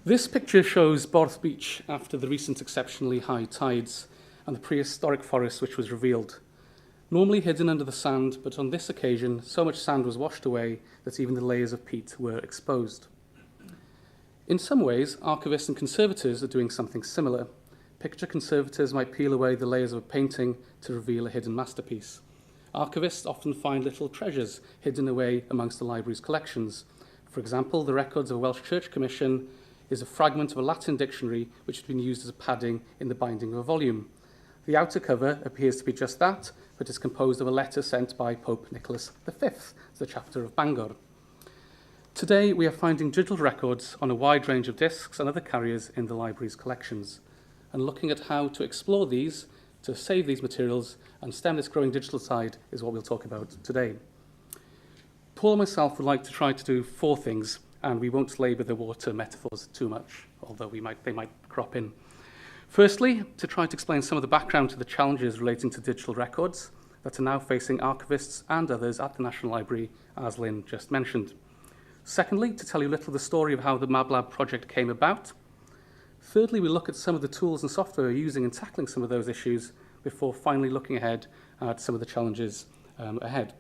This picture shows Wrth Beach after the recent exceptionally high tides and the prehistoric forest which was revealed. Normally hidden under the sand, but on this occasion, so much sand was washed away that even the layers of peat were exposed. In some ways, archivists and conservators are doing something similar. Picture conservators might peel away the layers of a painting to reveal a hidden masterpiece. Archivists often find little treasures hidden away amongst the library's collections. For example, the records of a Welsh Church Commission is a fragment of a Latin dictionary which has been used as a padding in the binding of a volume. The outer cover appears to be just that, but is composed of a letter sent by Pope Nicholas V to the chapter of Bangor. Today, we are finding digital records on a wide range of discs and other carriers in the library's collections, and looking at how to explore these, to save these materials, and stem this growing digital tide is what we'll talk about today. Paul and myself would like to try to do 4 things, and we won't labour the water metaphors too much, although they might crop in. Firstly, to try to explain some of the background to the challenges relating to digital records that are now facing archivists and others at the National Library, as Lynn just mentioned. Secondly, to tell you a little of the story of how the MabLab project came about. Thirdly, we look at some of the tools and software we're using in tackling some of those issues before finally looking ahead at some of the challenges ahead.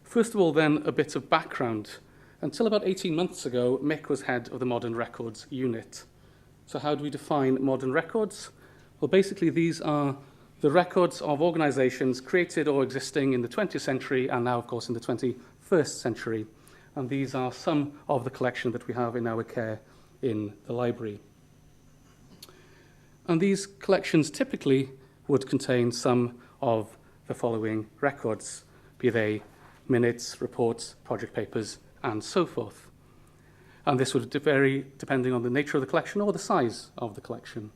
First of all, then, a bit of background. Until about 18 months ago, Mick was head of the Modern Records unit. So how do we define modern records? Well, basically, these are the records of organisations created or existing in the 20th century and now, of course, in the 21st century. And these are some of the collection that we have in our care in the library. And these collections typically would contain some of the following records, be they minutes, reports, project papers, and so forth. And this would vary depending on the nature of the collection or the size of the collection.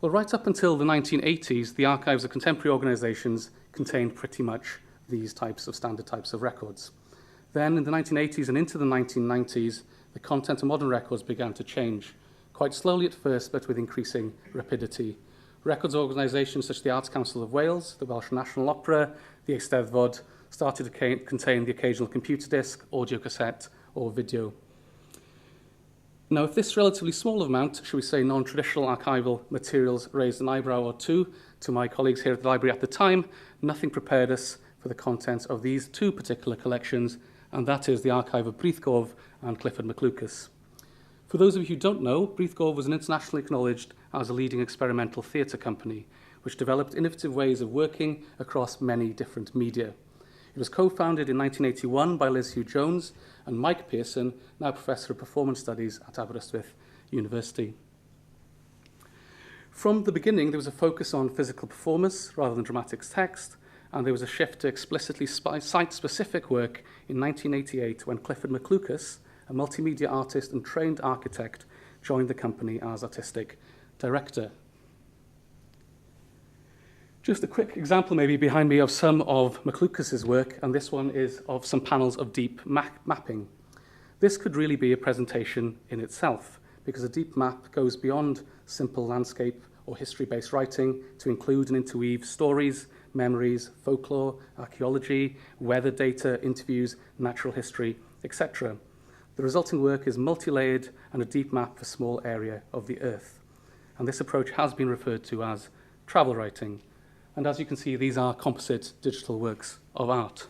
Well, right up until the 1980s, the archives of contemporary organisations contained pretty much these types of standard types of records. Then in the 1980s and into the 1990s, the content of modern records began to change, quite slowly at first, but with increasing rapidity. Records organisations such as the Arts Council of Wales, the Welsh National Opera, the Eisteddfod, started to contain the occasional computer disc, audio cassette, or video. Now, if this relatively small amount, should we say non-traditional archival materials, raised an eyebrow or two to my colleagues here at the library at the time, nothing prepared us for the content of these 2 particular collections, and that is the archive of Brythgorf and Clifford McLucas. For those of you who don't know, Brythgorf was an internationally acknowledged as a leading experimental theatre company, which developed innovative ways of working across many different media. It was co-founded in 1981 by Liz Hugh-Jones and Mike Pearson, now Professor of Performance Studies at Aberystwyth University. From the beginning, there was a focus on physical performance rather than dramatic text, and there was a shift to explicitly site-specific work in 1988 when Clifford McLucas, a multimedia artist and trained architect, joined the company as artistic director. Just a quick example maybe behind me of some of McLucas's work, and this one is of some panels of deep mapping. This could really be a presentation in itself, because a deep map goes beyond simple landscape or history-based writing to include and interweave stories, memories, folklore, archaeology, weather data, interviews, natural history, etc. The resulting work is multi-layered and a deep map for a small area of the Earth. And this approach has been referred to as travel writing. And as you can see, these are composite digital works of art.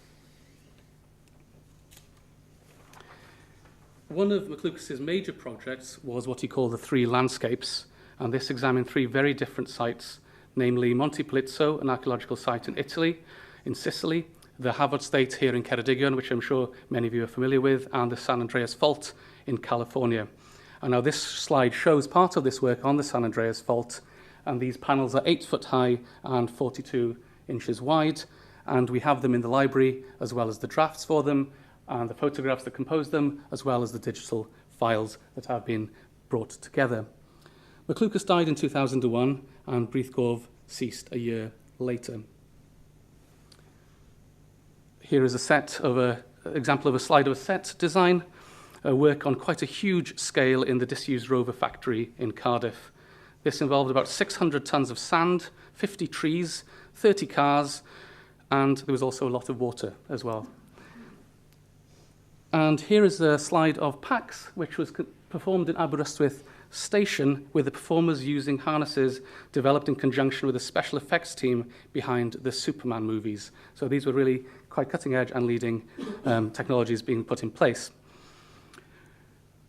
One of McLucas's major projects was what he called the 3 landscapes, and this examined 3 very different sites, namely Monte Palizzo, an archaeological site in Italy, in Sicily, the Havod State here in Ceredigion, which I'm sure many of you are familiar with, and the San Andreas Fault in California. And now this slide shows part of this work on the San Andreas Fault, and these panels are 8 foot high and 42 inches wide, and we have them in the library, as well as the drafts for them, and the photographs that compose them, as well as the digital files that have been brought together. McLucas died in 2001, and Brythgorf ceased a year later. Here is an example of a slide of a set design, a work on quite a huge scale in the disused Rover factory in Cardiff. This involved about 600 tons of sand, 50 trees, 30 cars, and there was also a lot of water as well. And here is a slide of PAX, which was performed in Aberystwyth Station, with the performers using harnesses developed in conjunction with a special effects team behind the Superman movies. So these were really quite cutting edge and leading technologies being put in place.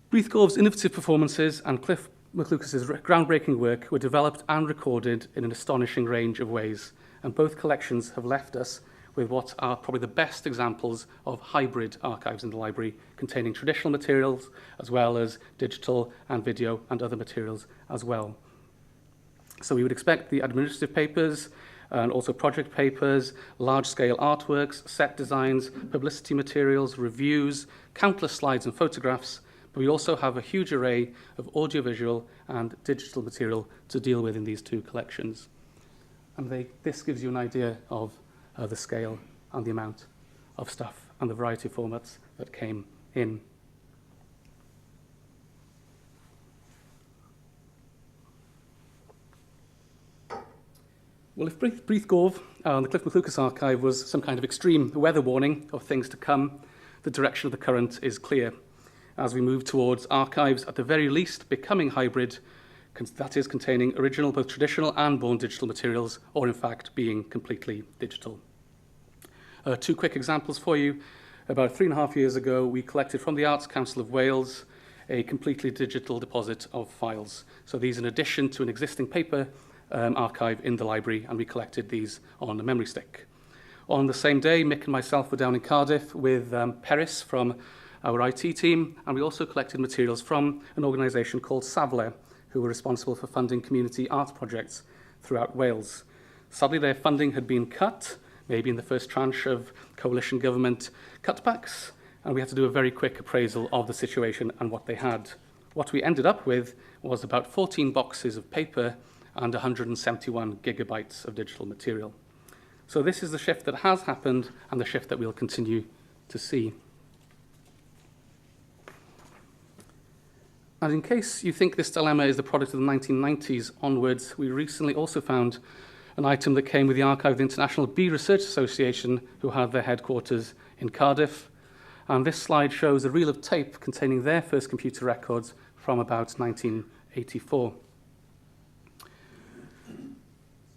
Breithgorf's innovative performances and Cliff McLucas's groundbreaking work were developed and recorded in an astonishing range of ways, and both collections have left us with what are probably the best examples of hybrid archives in the library, containing traditional materials as well as digital and video and other materials as well. So we would expect the administrative papers and also project papers, large-scale artworks, set designs, publicity materials, reviews, countless slides and photographs, but we also have a huge array of audiovisual and digital material to deal with in these two collections. And this gives you an idea of the scale and the amount of stuff and the variety of formats that came in. Well, if Breithgorf and the Cliff McLucas archive was some kind of extreme weather warning of things to come, the direction of the current is clear as we move towards archives at the very least becoming hybrid, that is, containing original, both traditional and born digital materials, or in fact being completely digital. Two quick examples for you. About 3.5 years ago, we collected from the Arts Council of Wales a completely digital deposit of files. So these in addition to an existing paper archive in the library, and we collected these on a memory stick. On the same day, Mick and myself were down in Cardiff with Peris from our IT team, and we also collected materials from an organisation called Safle, who were responsible for funding community art projects throughout Wales. Sadly, their funding had been cut, maybe in the first tranche of coalition government cutbacks, and we had to do a very quick appraisal of the situation and what they had. What we ended up with was about 14 boxes of paper and 171 gigabytes of digital material. So this is the shift that has happened and the shift that we'll continue to see. And in case you think this dilemma is the product of the 1990s onwards, we recently also found an item that came with the archive of the International Bee Research Association, who had their headquarters in Cardiff. And this slide shows a reel of tape containing their first computer records from about 1984.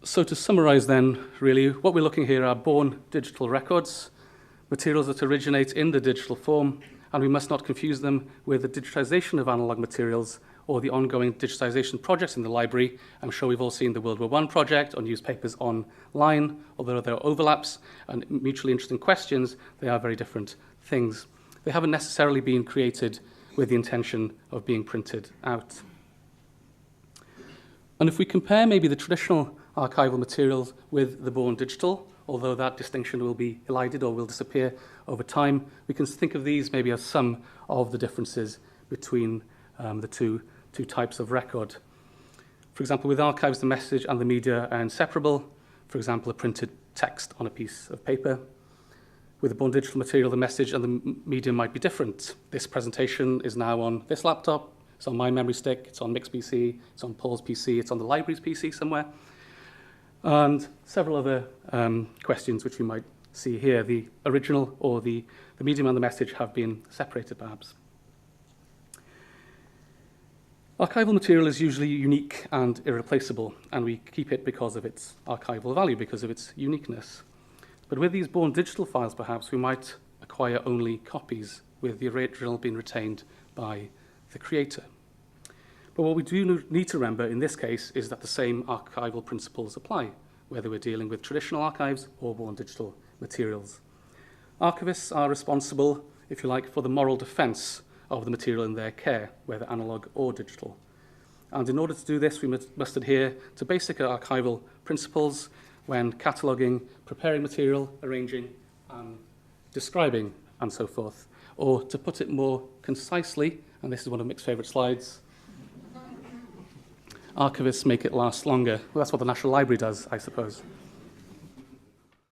So to summarize then, really, what we're looking here are born digital records, materials that originate in the digital form, and we must not confuse them with the digitization of analog materials or the ongoing digitization projects in the library. I'm sure we've all seen the World War I project on newspapers online. Although there are overlaps and mutually interesting questions, they are very different things. They haven't necessarily been created with the intention of being printed out. And if we compare maybe the traditional archival materials with the born digital, although that distinction will be elided or will disappear over time, we can think of these maybe as some of the differences between the two types of record. For example, with archives, the message and the media are inseparable. For example, a printed text on a piece of paper. With the born digital material, the message and the medium might be different. This presentation is now on this laptop, it's on my memory stick, it's on Mick's PC, it's on Paul's PC, it's on the library's PC somewhere. And several other questions which you might see here. The original or the medium and the message have been separated perhaps. Archival material is usually unique and irreplaceable, and we keep it because of its archival value, because of its uniqueness. But with these born digital files, perhaps, we might acquire only copies, with the original being retained by the creator. But what we do need to remember in this case is that the same archival principles apply, whether we're dealing with traditional archives or born digital materials. Archivists are responsible, if you like, for the moral defense of the material in their care, whether analog or digital. And in order to do this, we must adhere to basic archival principles when cataloguing, preparing material, arranging, and describing, and so forth. Or to put it more concisely, and this is one of Mick's favourite slides, archivists make it last longer. Well, that's what the National Library does, I suppose.